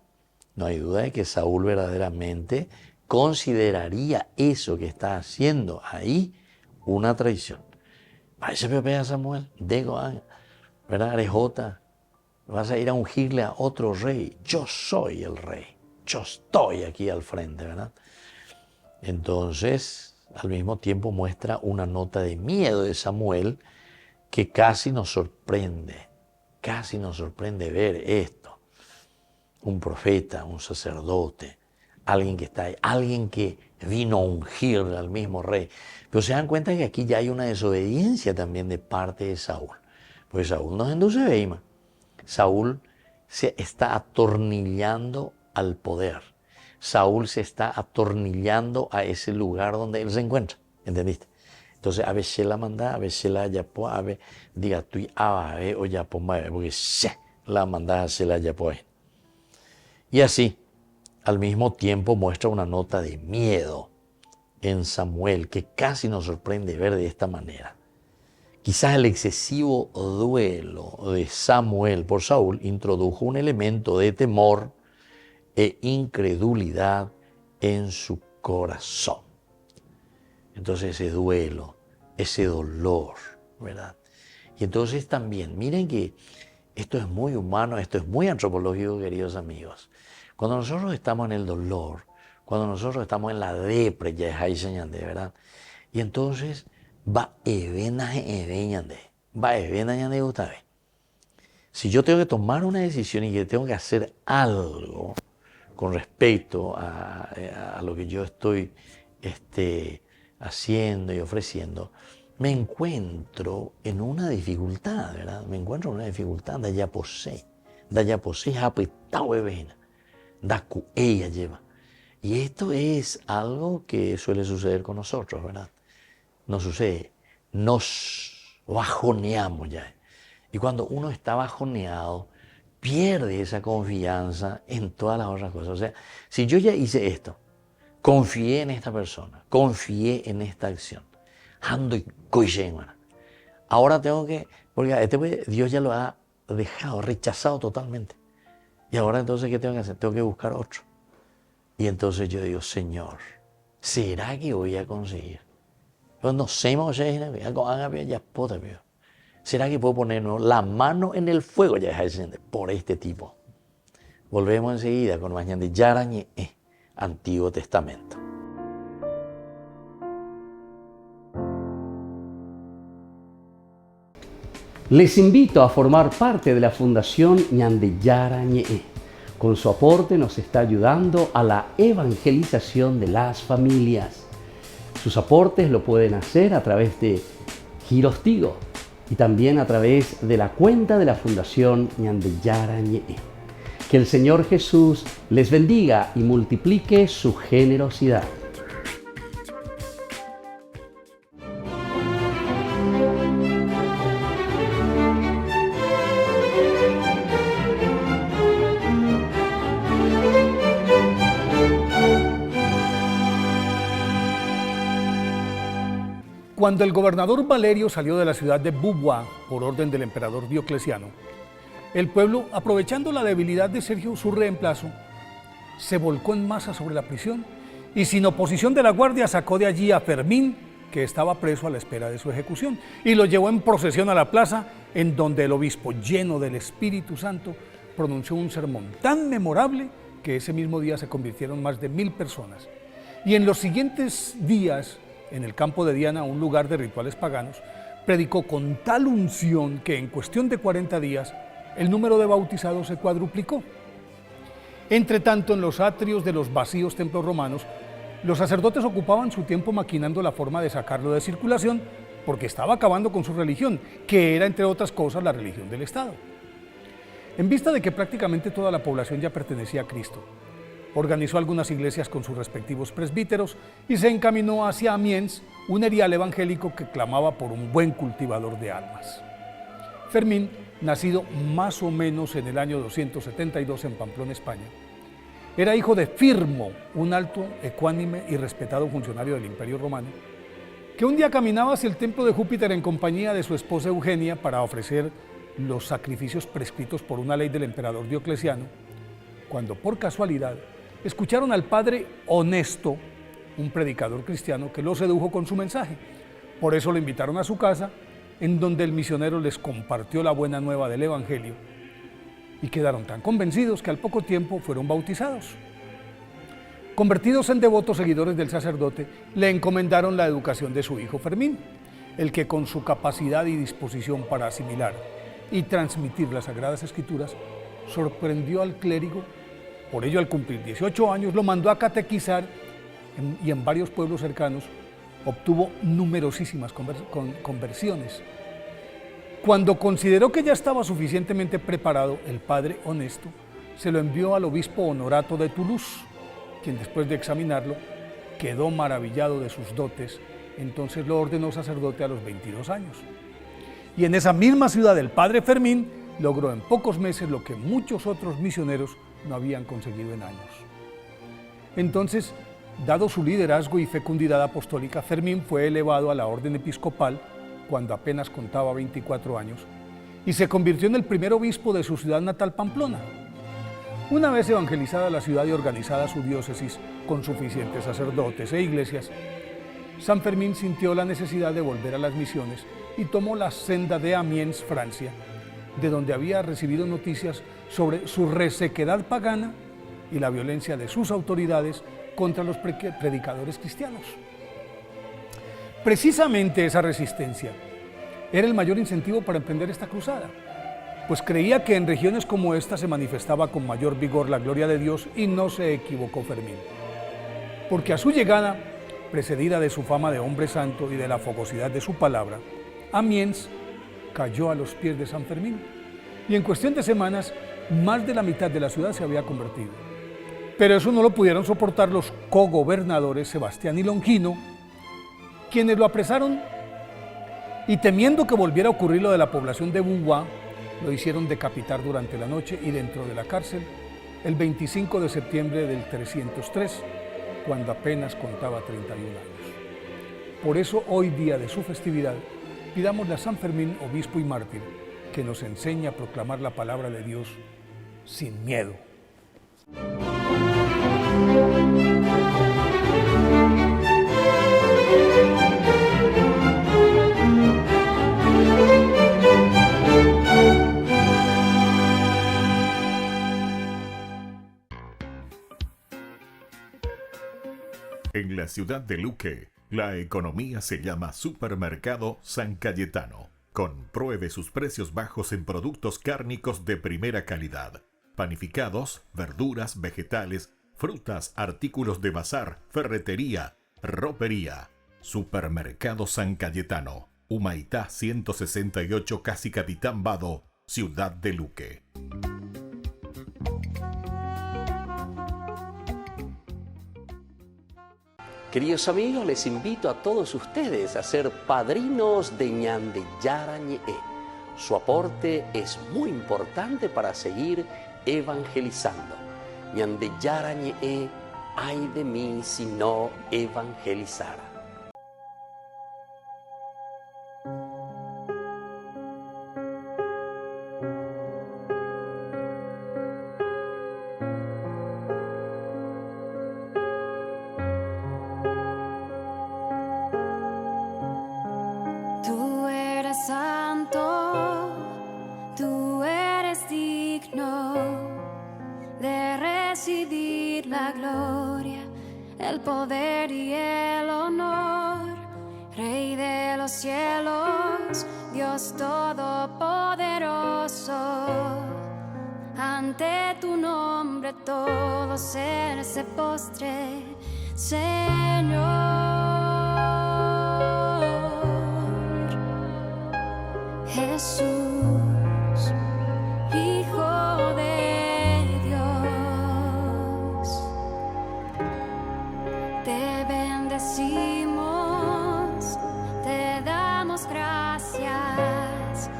S1: de que Saúl verdaderamente consideraría eso que está haciendo ahí una traición. Para ese pepe a Samuel, ¿verdad? Arejota, vas a ir a ungirle a otro rey. Yo soy el rey, yo estoy aquí al frente, ¿verdad? Entonces, al mismo tiempo muestra una nota de miedo de Samuel que casi nos sorprende ver esto. Un profeta, un sacerdote, alguien que está ahí, alguien que vino a ungirle al mismo rey. Pero se dan cuenta que aquí ya hay una desobediencia también de parte de Saúl. Pues Saúl no induce veima. Saúl se está atornillando al poder. Saúl se está atornillando a ese lugar donde él se encuentra. ¿Entendiste? Entonces, a veces la manda, a veces la yapo, a ver, diga tú a ver o yapo más, porque se la manda a hacer la yapo. Y así, al mismo tiempo muestra una nota de miedo en Samuel que casi nos sorprende ver de esta manera. Quizás el excesivo duelo de Samuel por Saúl introdujo un elemento de temor e incredulidad en su corazón. Entonces ese duelo, ese dolor, ¿verdad? Y entonces también, miren que esto es muy humano, esto es muy antropológico, queridos amigos. Cuando nosotros estamos en el dolor, cuando nosotros estamos en la depre, ya es ahí señalé, ¿verdad? Y entonces va usted. Si yo tengo que tomar una decisión y que tengo que hacer algo con respecto a lo que yo estoy haciendo y ofreciendo, me encuentro en una dificultad, ¿verdad? Me encuentro en una dificultad, da posee, apretado de vena, da ella lleva. Y esto es algo que suele suceder con nosotros, ¿verdad? Nos sucede, nos bajoneamos ya. Y cuando uno está bajoneado, pierde esa confianza en todas las otras cosas. O sea, si yo ya hice esto, confié en esta persona, confié en esta acción, ahora tengo que, porque Dios ya lo ha dejado, rechazado totalmente. Y ahora entonces, ¿qué tengo que hacer? Tengo que buscar otro. Y entonces yo digo, Señor, ¿será que voy a conseguir? Pues no sé, ¿será que puedo ponernos la mano en el fuego por este tipo? Volvemos enseguida con más de Yarañé, Antiguo Testamento.
S6: Les invito a formar parte de la Fundación Ñande Yarañé. Con su aporte nos está ayudando a la evangelización de las familias. Sus aportes lo pueden hacer a través de Giros Tigo y también a través de la cuenta de la Fundación Ñande Yarañé. Que el Señor Jesús les bendiga y multiplique su generosidad.
S8: Cuando el gobernador Valerio salió de la ciudad de Beauvoir por orden del emperador Diocleciano, el pueblo, aprovechando la debilidad de Sergio, su reemplazo, se volcó en masa sobre la prisión y sin oposición de la guardia sacó de allí a Fermín, que estaba preso a la espera de su ejecución, y lo llevó en procesión a la plaza, en donde el obispo, lleno del Espíritu Santo, pronunció un sermón tan memorable que ese mismo día se convirtieron más de 1000 personas. Y en los siguientes días, en el campo de Diana, un lugar de rituales paganos, predicó con tal unción que en cuestión de 40 días el número de bautizados se cuadruplicó. Entre tanto, en los atrios de los vacíos templos romanos, los sacerdotes ocupaban su tiempo maquinando la forma de sacarlo de circulación, porque estaba acabando con su religión, que era, entre otras cosas, la religión del Estado. En vista de que prácticamente toda la población ya pertenecía a Cristo, organizó algunas iglesias con sus respectivos presbíteros y se encaminó hacia Amiens, un erial evangélico que clamaba por un buen cultivador de almas. Fermín, nacido más o menos en el año 272 en Pamplona, España, era hijo de Firmo, un alto, ecuánime y respetado funcionario del Imperio Romano, que un día caminaba hacia el templo de Júpiter en compañía de su esposa Eugenia para ofrecer los sacrificios prescritos por una ley del emperador Diocleciano, cuando por casualidad escucharon al padre Honesto, un predicador cristiano que lo sedujo con su mensaje. Por eso lo invitaron a su casa, en donde el misionero les compartió la buena nueva del Evangelio, y quedaron tan convencidos que al poco tiempo fueron bautizados. Convertidos en devotos seguidores del sacerdote, le encomendaron la educación de su hijo Fermín, el que con su capacidad y disposición para asimilar y transmitir las Sagradas Escrituras, sorprendió al clérigo. Por ello, al cumplir 18 años, lo mandó a catequizar y en varios pueblos cercanos obtuvo numerosísimas conversiones. Cuando consideró que ya estaba suficientemente preparado, el padre Honesto se lo envió al obispo Honorato de Toulouse, quien después de examinarlo quedó maravillado de sus dotes. Entonces lo ordenó sacerdote a los 22 años. Y en esa misma ciudad el padre Fermín logró en pocos meses lo que muchos otros misioneros no habían conseguido en años. Entonces, dado su liderazgo y fecundidad apostólica, Fermín fue elevado a la orden episcopal cuando apenas contaba 24 años y se convirtió en el primer obispo de su ciudad natal, Pamplona. Una vez evangelizada la ciudad y organizada su diócesis con suficientes sacerdotes e iglesias, San Fermín sintió la necesidad de volver a las misiones y tomó la senda de Amiens, Francia, de donde había recibido noticias sobre su resequedad pagana y la violencia de sus autoridades contra los predicadores cristianos. Precisamente esa resistencia era el mayor incentivo para emprender esta cruzada, pues creía que en regiones como esta se manifestaba con mayor vigor la gloria de Dios, y no se equivocó Fermín, porque a su llegada, precedida de su fama de hombre santo y de la fogosidad de su palabra, Amiens cayó a los pies de San Fermín, y en cuestión de semanas más de la mitad de la ciudad se había convertido. Pero eso no lo pudieron soportar los cogobernadores Sebastián y Longino, quienes lo apresaron y, temiendo que volviera a ocurrir lo de la población de Beauvoir, lo hicieron decapitar durante la noche y dentro de la cárcel el 25 de septiembre del 303, cuando apenas contaba 31 años. Por eso, hoy día de su festividad, pidámosle a San Fermín, obispo y mártir, que nos enseña a proclamar la palabra de Dios sin miedo.
S3: En la ciudad de Luque, la economía se llama Supermercado San Cayetano. Compruebe sus precios bajos en productos cárnicos de primera calidad. Panificados, verduras, vegetales, frutas, artículos de bazar, ferretería, ropería. Supermercado San Cayetano. Humaitá 168, Casi Capitán Vado, ciudad de Luque.
S1: Queridos amigos, les invito a todos ustedes a ser padrinos de Ñande Yarañe. Su aporte es muy importante para seguir evangelizando. Ñande Yarañe, ay de mí si no evangelizara.
S5: Tú eres santo, tú eres digno de recibir la gloria, el poder y el honor. Rey de los cielos, Dios todopoderoso, ante tu nombre todo ser se postre, Señor. Jesús, Hijo de Dios, te bendecimos, te damos gracias,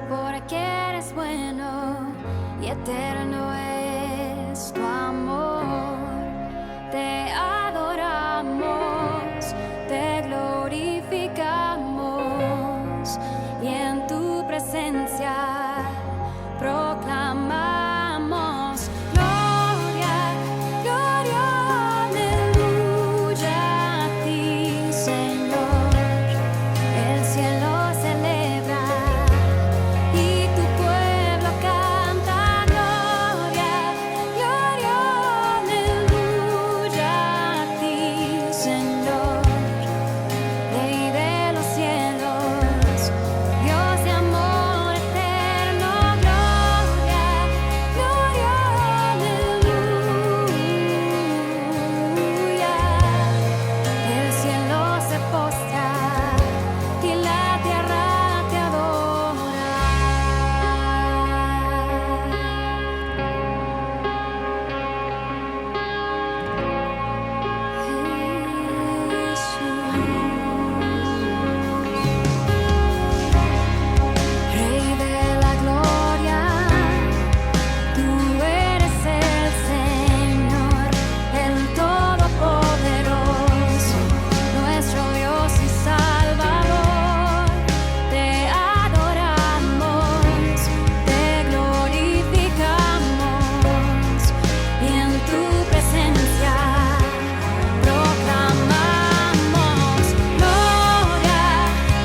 S5: porque eres bueno y eterno es tu amor. Te adoramos, te glorificamos y en tu presencia proclamamos gloria, gloria, aleluya a ti, Señor. El cielo celebra y tu pueblo canta gloria, gloria, aleluya a ti, Señor. Rey de los cielos, Dios de amor eterno, gloria, gloria, aleluya. El cielo se postra y la tierra te adora. Rey de la gloria, tú eres el Señor, el Todopoderoso, nuestro Dios y Salvador. Te adoramos, te glorificamos y en tu presencia proclamamos gloria,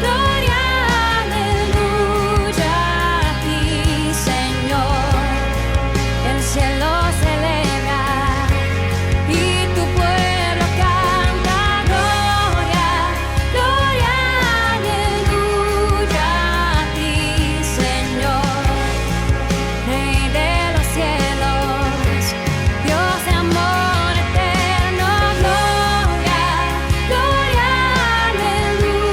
S5: gloria, aleluya a ti, Señor. El cielo celebra y tu pueblo canta gloria, gloria, aleluya a ti, Señor. Rey de los cielos, Dios de amor eterno, gloria, gloria, aleluya.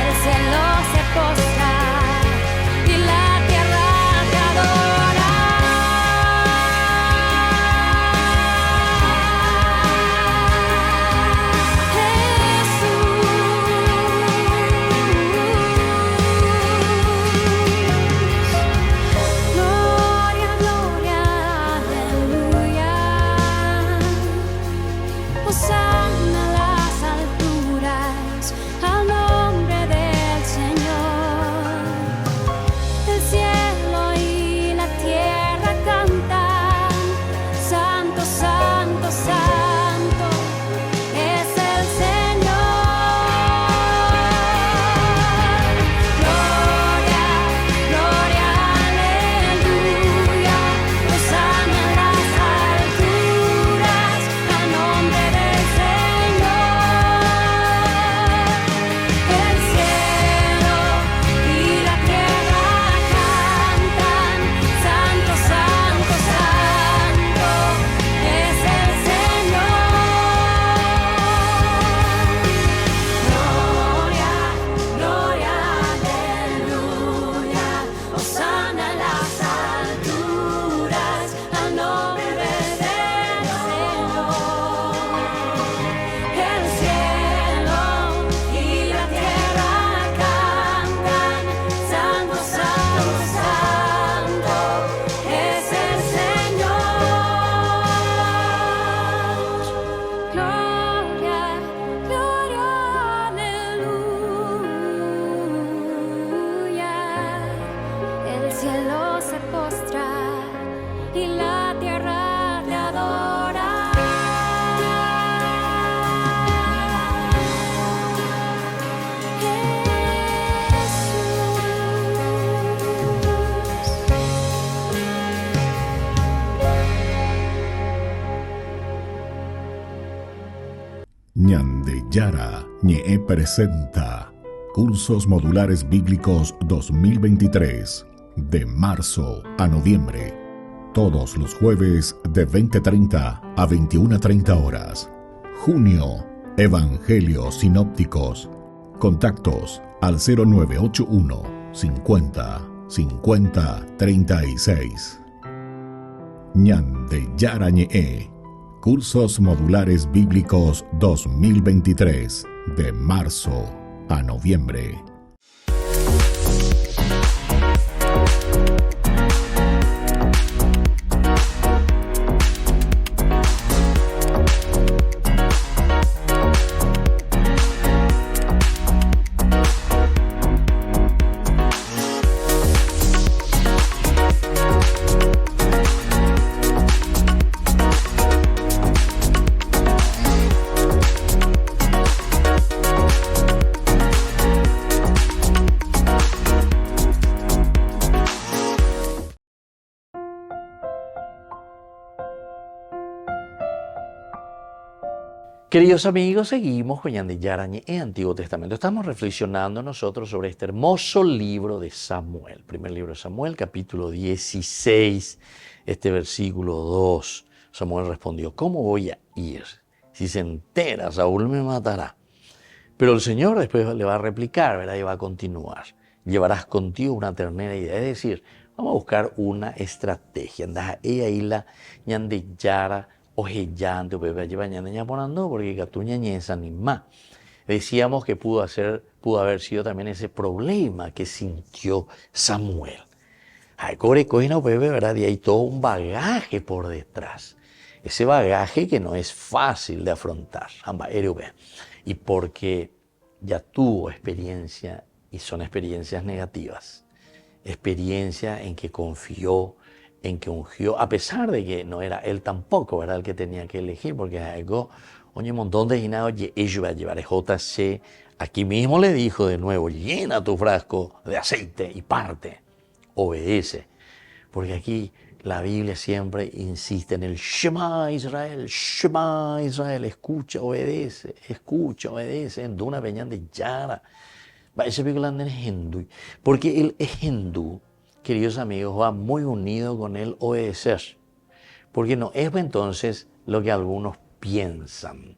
S5: El cielo se postra y la tierra te adora. Jesús, gloria, gloria, aleluya. Hosanna a las alturas, al nombre de
S3: Ñandeyara Ñe'e presenta Cursos Modulares Bíblicos 2023, de marzo a noviembre. Todos los jueves de 20:30 a 21:30 horas. Junio, Evangelios Sinópticos. Contactos al 0981 50 50 36. Ñandeyara Ñe'e. Cursos Modulares Bíblicos 2023, de marzo a noviembre.
S1: Queridos amigos, seguimos con Ñandeyara Ñe'e, Antiguo Testamento. Estamos reflexionando nosotros sobre este hermoso libro de Samuel. Primer libro de Samuel, capítulo 16, este versículo 2. Samuel respondió: ¿cómo voy a ir? Si se entera, Saúl me matará. Pero el Señor después le va a replicar, ¿verdad? Y va a continuar. Llevarás contigo una ternera idea. Es decir, vamos a buscar una estrategia. Andás ahí la Ñandeyara ojellante, porque Catuña Ñeza ni más. Decíamos que pudo haber sido también ese problema que sintió Samuel. ¿Verdad? Y hay todo un bagaje por detrás. Ese bagaje que no es fácil de afrontar. Y porque ya tuvo experiencia, y son experiencias negativas. Experiencia en que confió, en que ungió, a pesar de que no era él tampoco, ¿verdad?, el que tenía que elegir, porque algo, un montón de dinero, ellos va a llevar JC, aquí mismo le dijo de nuevo: llena tu frasco de aceite y parte, obedece, porque aquí la Biblia siempre insiste en el Shema Israel, escucha, obedece, en Duna Peñán de Yara, porque el Ejendú, queridos amigos, va muy unido con el obedecer. Porque no es entonces lo que algunos piensan.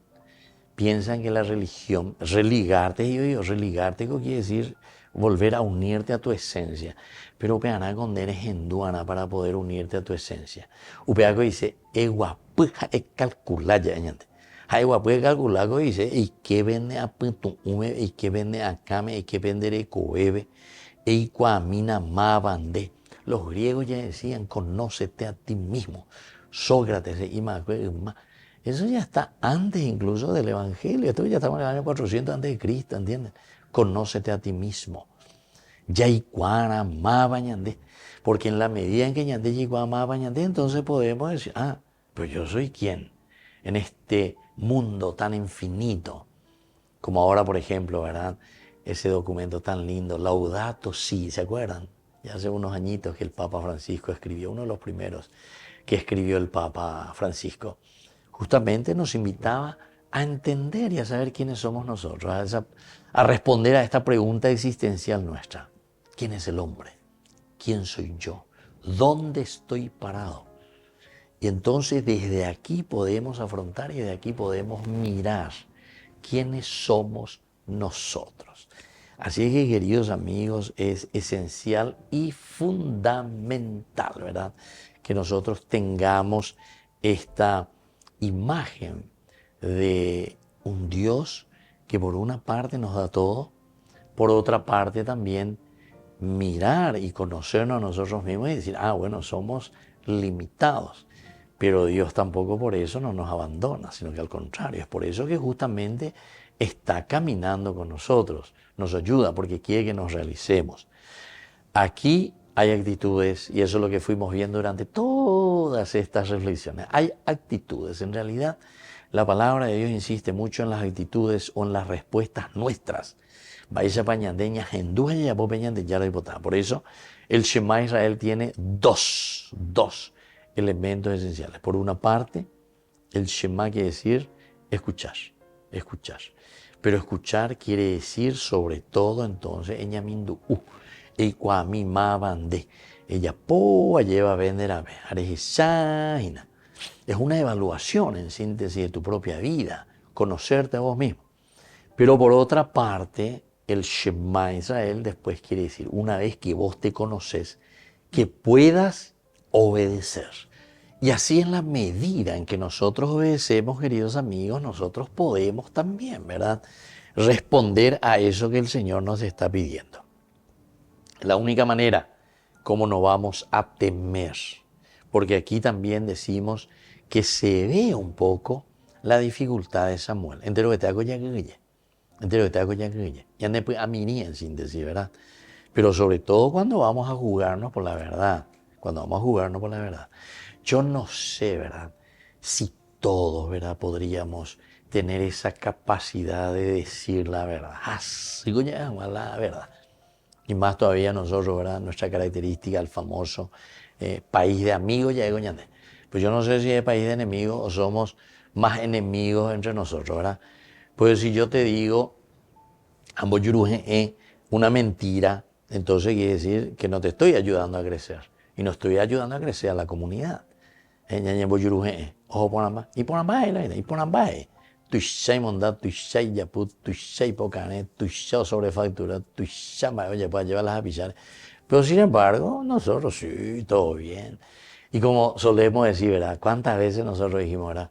S1: Piensan que la religión, religarte quiere decir volver a unirte a tu esencia. Pero peana con eres hinduana para poder unirte a tu esencia. Upeaco dice, eguapuja e calculaya, añante. Eguapuja calculaco dice, y que vende a puntume, y que vende a came, y que vende a coebe. Los griegos ya decían: conócete a ti mismo. Sócrates, eso ya está antes incluso del Evangelio. Esto ya estamos en el año 400 antes de Cristo, ¿entienden? Conócete a ti mismo. Porque en la medida en que entonces podemos decir: pero yo soy quién en este mundo tan infinito. Como ahora, por ejemplo, ¿verdad?, ese documento tan lindo, Laudato Si, ¿se acuerdan? Ya hace unos añitos que el Papa Francisco escribió, uno de los primeros que escribió el Papa Francisco. Justamente nos invitaba a entender y a saber quiénes somos nosotros, a responder a esta pregunta existencial nuestra. ¿Quién es el hombre? ¿Quién soy yo? ¿Dónde estoy parado? Y entonces desde aquí podemos afrontar y desde aquí podemos mirar quiénes somos nosotros. Así que, queridos amigos, es esencial y fundamental, ¿verdad?, que nosotros tengamos esta imagen de un Dios que por una parte nos da todo, por otra parte también mirar y conocernos a nosotros mismos y decir: bueno, somos limitados. Pero Dios tampoco por eso no nos abandona, sino que al contrario, es por eso que justamente está caminando con nosotros, nos ayuda porque quiere que nos realicemos. Aquí hay actitudes, y eso es lo que fuimos viendo durante todas estas reflexiones. Hay actitudes, en realidad la palabra de Dios insiste mucho en las actitudes o en las respuestas nuestras. Por eso el Shema Israel tiene dos elementos esenciales. Por una parte, el Shema quiere decir escuchar. escuchar. Pero escuchar quiere decir sobre todo entonces ella mindu y cuami ma bande ella poa lleva vender a ver arejisaina. Es una evaluación en síntesis de tu propia vida, conocerte a vos mismo. Pero por otra parte, el Shema Israel después quiere decir, una vez que vos te conoces, que puedas obedecer. Y así en la medida en que nosotros obedecemos, queridos amigos, nosotros podemos también, ¿verdad?, responder a eso que el Señor nos está pidiendo. La única manera como no vamos a temer, porque aquí también decimos que se ve un poco la dificultad de Samuel. Entero que te hago ya que ya después a mí en síntesis, ¿verdad? Pero sobre todo cuando vamos a jugarnos por la verdad, Yo no sé, ¿verdad?, si todos, ¿verdad?, podríamos tener esa capacidad de decir la verdad. Así que ya la verdad. Y más todavía nosotros, ¿verdad?, nuestra característica, el famoso país de amigos, ya digo, pues yo no sé si es país de enemigos o somos más enemigos entre nosotros, ¿verdad? Pues si yo te digo, ambos yuruje una mentira, entonces quiere decir que no te estoy ayudando a crecer. Y no estoy ayudando a crecer a la comunidad. Ojo por ambas. Y por ambas, y por ambas. Tuishai mondad, tuishai yaput, tuishai pocanet, tuishai sobrefactura, tuishai mayoya para llevarlas a pillar. Pero sin embargo, nosotros sí, todo bien. Y como solemos decir, ¿verdad?, ¿cuántas veces nosotros dijimos, verdad?,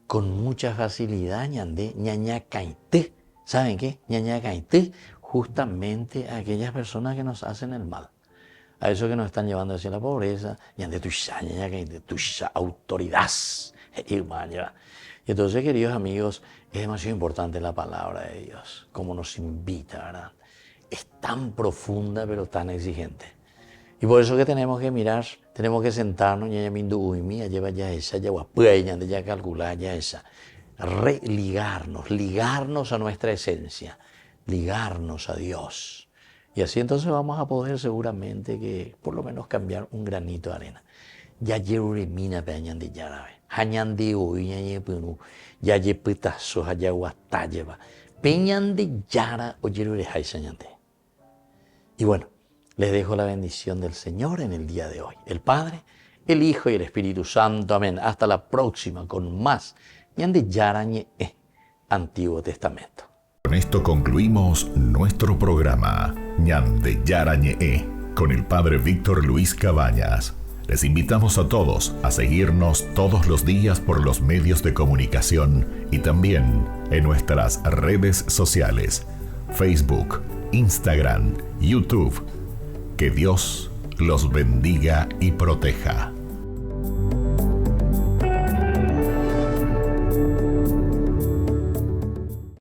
S1: con mucha facilidad, ñaña caité. ¿Saben qué? Ñaña caité, justamente a aquellas personas que nos hacen el mal. A esos que nos están llevando hacia la pobreza, ñande tuishá, ñaña caité, tuishá, autoridad. Y entonces, queridos amigos, es demasiado importante la palabra de Dios, como nos invita, ¿verdad? Es tan profunda, pero tan exigente. Y por eso que tenemos que mirar, tenemos que sentarnos, ligarnos a nuestra esencia, ligarnos a Dios. Y así entonces vamos a poder seguramente que por lo menos cambiar un granito de arena. Ya yeruremina peñan de yarabe. Hañan de hoy, ya yepitazo, ya guatalleva. Peñan de yara o yerure haisañante. Y bueno, les dejo la bendición del Señor en el día de hoy. El Padre, el Hijo y el Espíritu Santo. Amén. Hasta la próxima con más Ñande Yarañe Antiguo Testamento.
S3: Con esto concluimos nuestro programa Ñande Yarañe con el Padre Víctor Luis Cabañas. Les invitamos a todos a seguirnos todos los días por los medios de comunicación y también en nuestras redes sociales, Facebook, Instagram, YouTube. Que Dios los bendiga y proteja.